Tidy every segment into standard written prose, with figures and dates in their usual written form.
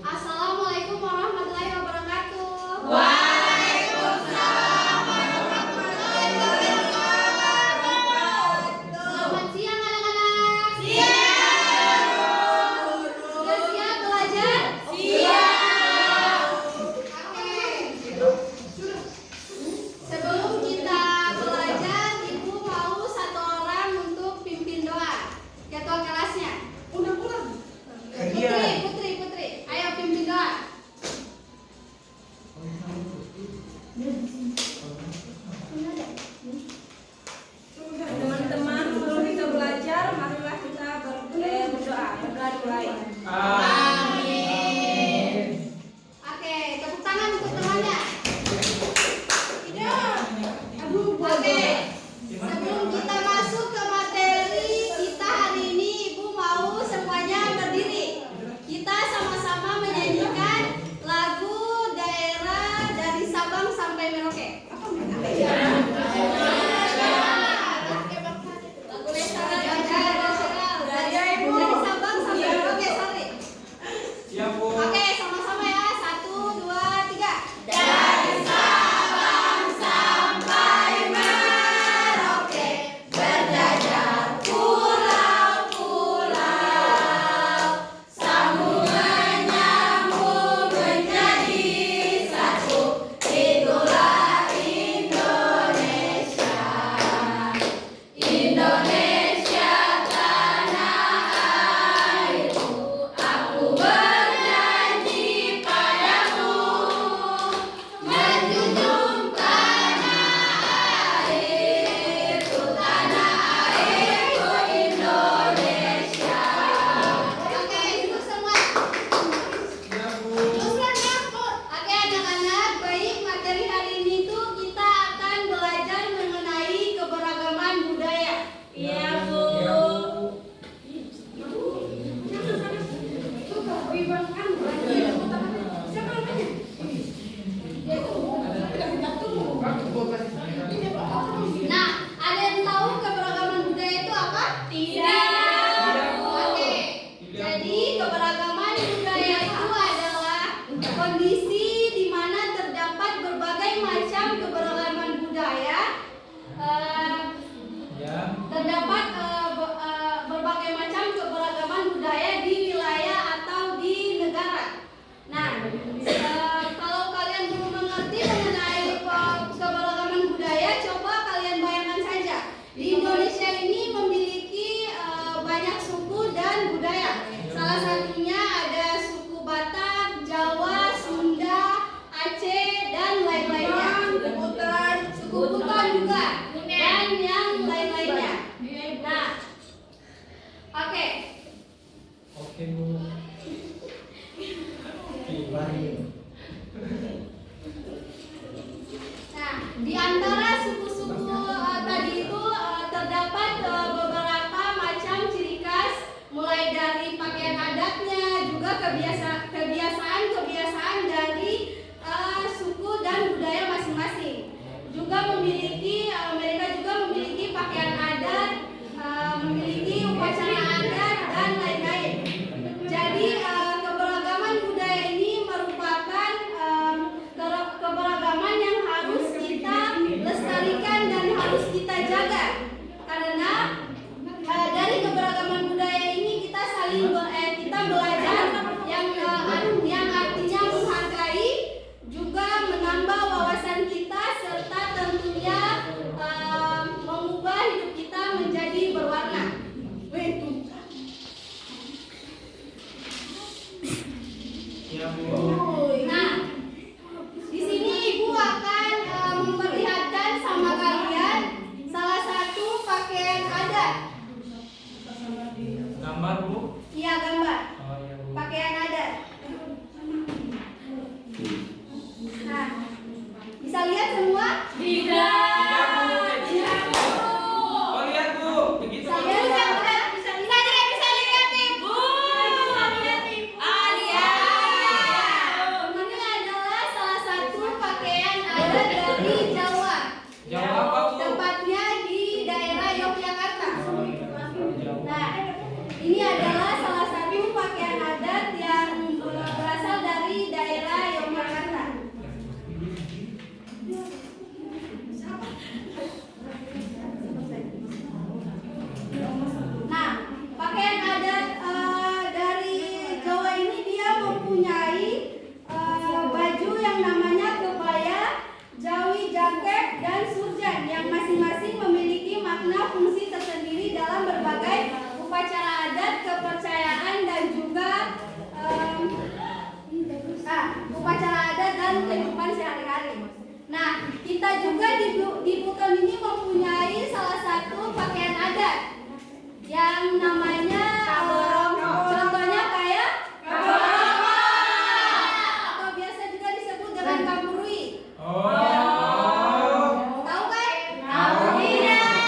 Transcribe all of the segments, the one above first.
Assalamualaikum warahmatullahi wabarakatuh. Waalaikumsalam warahmatullahi wabarakatuh. Selamat siang anak-anak. Siang. Sudah siap belajar? Siap. Oke. Sebelum kita belajar, Ibu mau satu orang untuk pimpin doa. Ketua kelasnya. Putri. Ayo pimpin doa. Teman-teman, sebelum kita belajar, marilah kita berdoa. Berdoa dimulai. Amin. Oke, tepuk tangan untuk temannya. Oke. Sebelum kita masuk ke materi kita hari ini, Ibu mau semuanya berdiri. Kita sama-sama menyanyikan lagu daerah dari Sabang sampai Merauke. Lagu nasional dari Sabang sampai Merauke, sorry. Siap, Bu. Oke, sama-sama ya. 1, 2, 3. Dari Sabang sampai Merauke, berjajar pulau-pulau, sambung menyambung menjadi satu, itulah Indonesia. Indonesia tanah airku, aku berjanji padamu, menjunjung tanah airku Indonesia. Oke, duduk semua. Oke, anak-anak, baik, materi hari ini tuh kita akan belajar mengenai keberagaman budaya. Iya, Bu. Nah, ada yang tahu keberagaman budaya itu apa? Oke. Jadi keberagaman budaya itu adalah kondisi di mana terdapat berbagai macam keberagaman budaya. Terdapat berbagai macam keberagaman budaya di wilayah atau di negara. Nah, kalau kalian belum mengerti mengenai keberagaman budaya, coba kalian bayangkan saja. Di Indonesia ini memiliki banyak suku dan budaya. Salah satunya ada suku Batak, Jawa, Sunda, Aceh, dan lain-lainnya. Suku Buton juga, dan yang lain-lainnya. Nah, oke. Oke, Bu. Nah, di antara suku-suku tadi itu terdapat beberapa macam ciri khas, mulai dari pakaian adatnya, juga kebiasaan-kebiasaan dari suku dan budaya masing-masing. Juga mereka juga memiliki pakaian adat, memiliki upacara adat dan lain-lain. Jadi keberagaman budaya ini merupakan keberagaman yang harus kita lestarikan dan harus kita jaga. Karena dari keberagaman budaya ini kita kita belajar yang artinya menghargai, juga menambah wawasan kita, serta tentunya mengubah hidup kita menjadi berwarna. Siap, Bu. Nah, di sini Ibu akan memperlihatkan sama kalian salah satu pakaian adat. Gambar, Bu. Iya, gambar Oh, iya, Bu. pakaian adat. Nah, bisa lihat semua? Oh, lihat, Bu. Begitu. Bisa lihat? Ini adalah salah satu pakaian adat dari Jawa. Jawa apa, Bu? Tempatnya di daerah Yogyakarta. Oh, iya. Nah, Ini adalah salah satu pakaian adat yang berasal dari daerah Yogyakarta. Nah, pakaian adat dari Jawa ini dia mempunyai baju yang namanya kebaya, jawi, jaket, dan surjan yang masing-masing memiliki makna fungsi tersendiri dalam berbagai upacara adat, kepercayaan, dan juga upacara adat dan kehidupan sehari-hari. Nah, kita juga di Buton ini mempunyai salah satu pakaian adat yang namanya contohnya kayak atau biasa juga disebut dengan kampurui. Tahu kan? Tidak.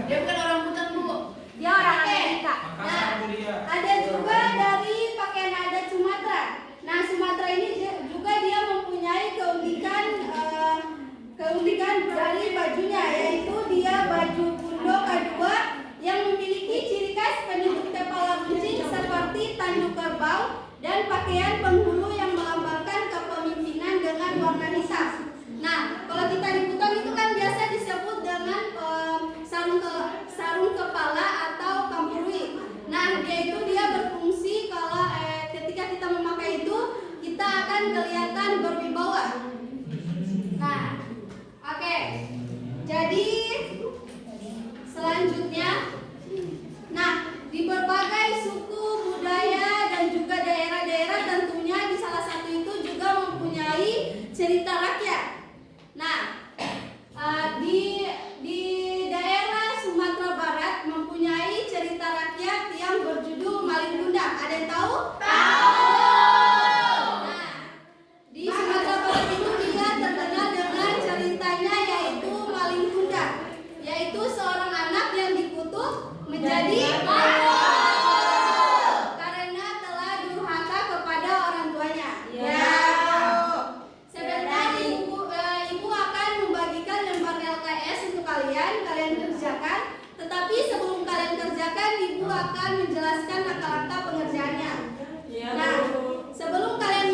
Dia bukan orang Buton, Bu. Dia orang Amerika. Makassar Bu dia. Ada juga dari pakaian adat Sumatera. Nah, Sumatera ini juga dia mempunyai keunikan dari bajunya, yaitu dia baju bundo kedua yang memiliki ciri khas penutup kepala kucing seperti tanduk kerbau dan pakaian penghulu yang melambangkan kepemimpinan dengan warna hitam. Nah, kalau kita di Buton itu kan biasa disebut dengan sarung kepala atau kampurui. Nah, dia berfungsi kalau ketika kita memakai itu kita akan kelihatan berwibawa. Nah, oke. Jadi selanjutnya, nah di berbagai suku, budaya, dan juga daerah-daerah tentunya di salah satu itu juga mempunyai cerita rakyat. Nah, di daerah Sumatera Barat mempunyai cerita rakyat yang berjudul Maling Gundang. Ada yang tahu? Nah, di Sumatera Barat itu dia terkenal dengan ceritanya yaitu Maling Gundang, yaitu seorang anak yang dikutuk menjadi maling karena telah durhaka kepada orang tuanya. Sebentar ibu akan membagikan lembar LKS untuk kalian kerjakan. Tetapi sebelum kalian kerjakan, ibu akan menjelaskan langkah-langkah pengerjaannya. Nah, sebelum kalian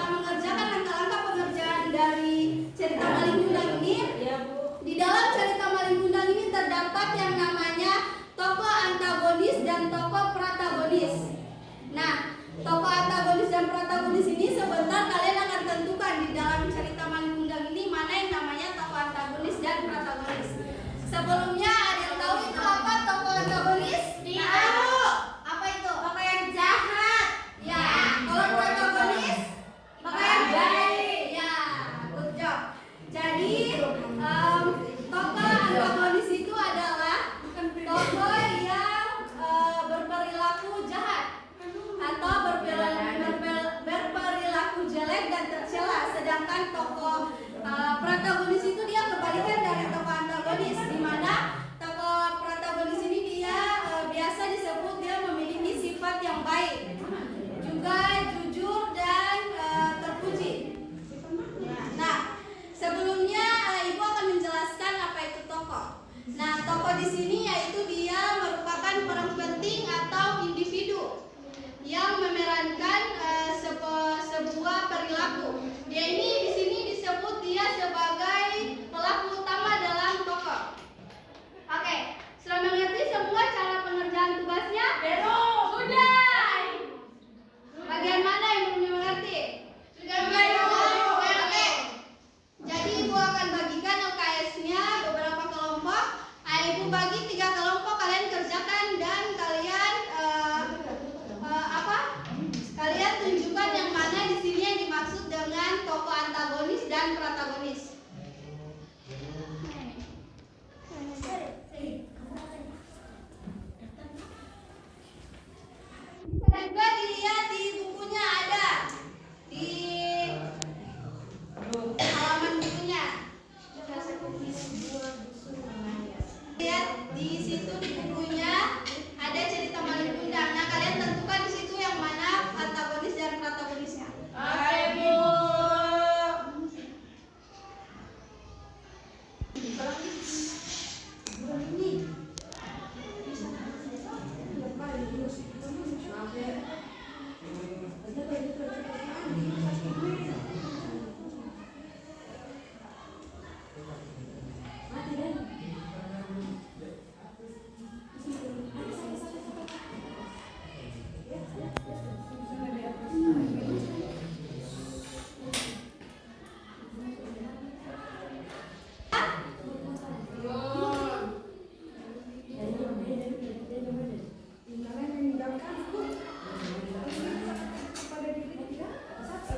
mengerjakan langkah-langkah pengerjaan dari cerita Maling Gundang ini, di dalam cerita Maling Gundang ini terdapat yang namanya tokoh antagonis dan tokoh protagonis. Nah, tokoh antagonis dan protagonis ini sebentar kalian akan tentukan di dalam cerita Maling Gundang ini mana yang namanya tokoh antagonis dan protagonis. Sebelumnya ada yang tahu itu apa tokoh antagonis? Tahu. Apa itu? Tokoh yang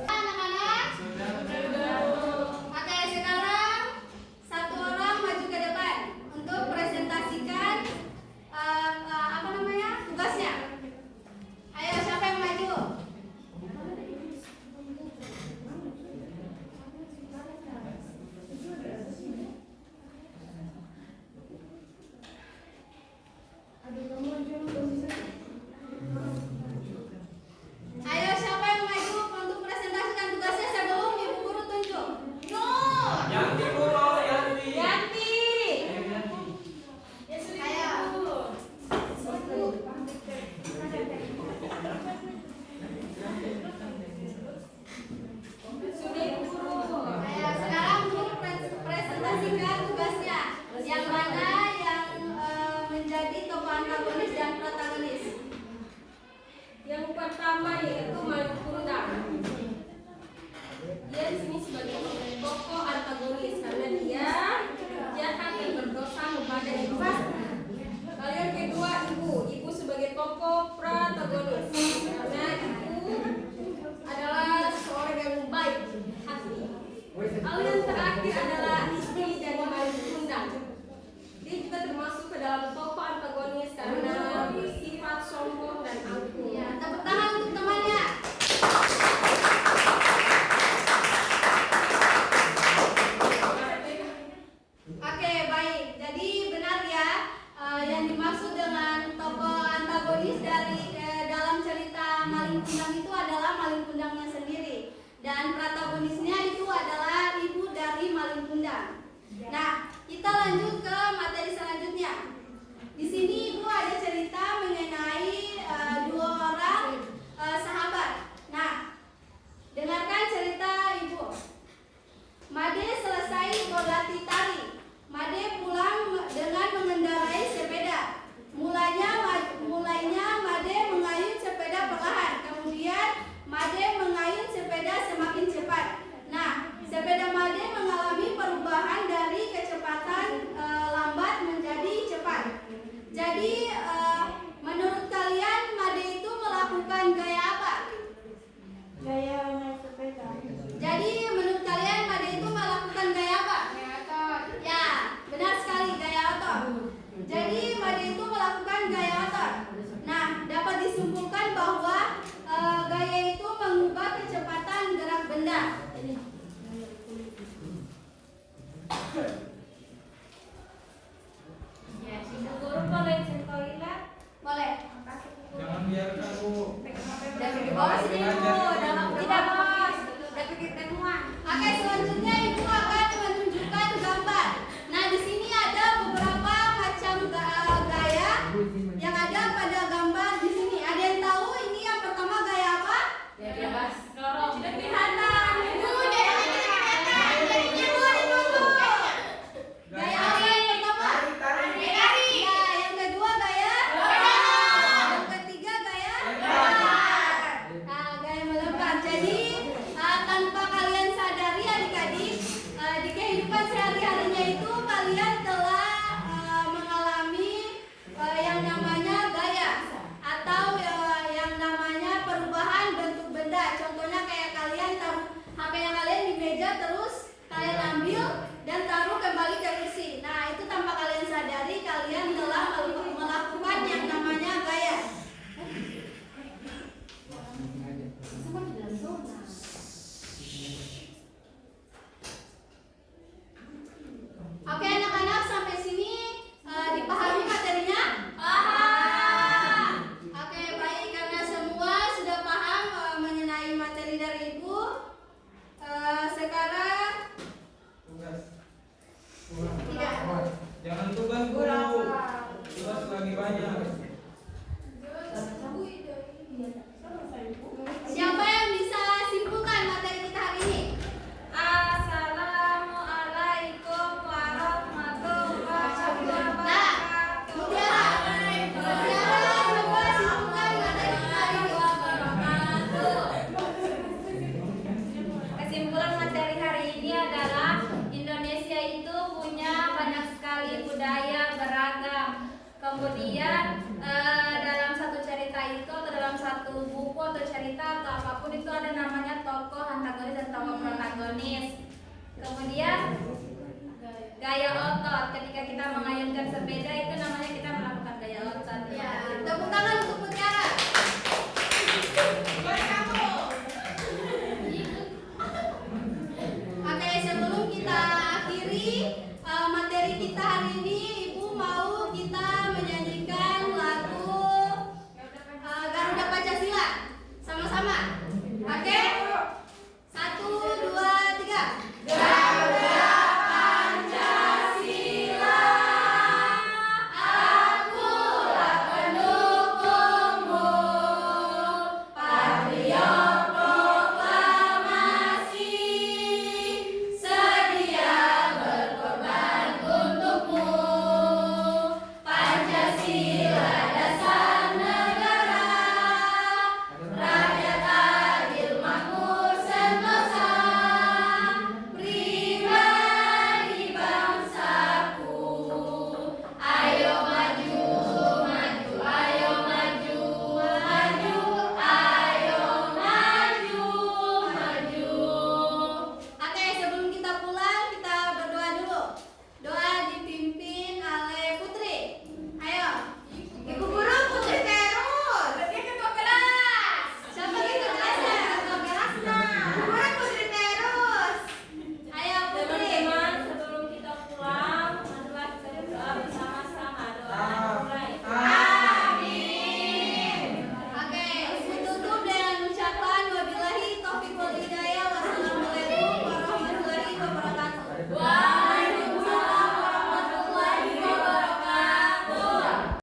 Anak-anak, oke sekarang satu orang maju ke depan untuk presentasikan tugasnya. Ayo siapa yang maju? Ayo siapa yang maju untuk presentasikan tugasnya sebelum ibu guru tunjuk? No. Yanti guru, Yanti. Yanti. Ayo. Sudah guru. Ayo sekarang guru presentasikan tugasnya. Yang mana yang menjadi tokoh antagonis dan protagonis? Yang pertama yaitu Malin Kundang. Dia di sini sebagai tokoh antagonis karena dia jahat dan berdosa kepada ibu. Lalu yang kedua ibu sebagai tokoh protagonis karena ibu adalah seorang yang baik hati. Lalu yang terakhir adalah istri dari Malin Kundang. Dia juga termasuk ke dalam tokoh antagonis karena sifat sombong dan angkuh. Ya, tepuk tangan untuk temannya. Oke, baik. Jadi benar ya, yang dimaksud dengan tokoh antagonis dari dalam cerita Malin Kundang itu adalah Malin Kundangnya sendiri, dan protagonisnya itu adalah ibu dari Malin Kundang. Nah, kita lanjut ke materi selanjutnya. Di sini ibu ada cerita mengenai dua orang sahabat. Nah, dengarkan cerita ibu. Made selesai berlatih tari. Made pulang dengan mengendarai sepeda. Mulainya Made mengayun sepeda perlahan. Kemudian Made mengayun sepeda semakin cepat. Nah, sepeda Made mengalami perubahan dari kecepatan lambat menjadi cepat. Jadi menurut kalian Made itu melakukan gaya apa? Gaya naik sepeda. Jadi menurut kalian Made itu melakukan gaya apa? Ya, benar sekali, gaya otot. Jadi Made itu melakukan gaya otot. Nah, dapat disimpulkan bahwa gaya itu mengubah kecepatan gerak benda. Guru boleh cek toilet? Boleh. Jangan biarkan Bu. Dari di bawah sini Bu, dalam tidak bos. Dari temuan. Oke, selanjutnya ibu akan menunjukkan gambar. Nah, di sini ada beberapa macam gaya yang ada pada gambar di sini. Ada yang tahu ini yang pertama gaya apa? Ya bebas. Dorong. Kelihatan. Bu, dari kelihatan. Dari ibu ditutup. atau protagonis. Kemudian gaya otot. Ketika kita mengayunkan sepeda itu namanya kita melakukan gaya otot. Ya.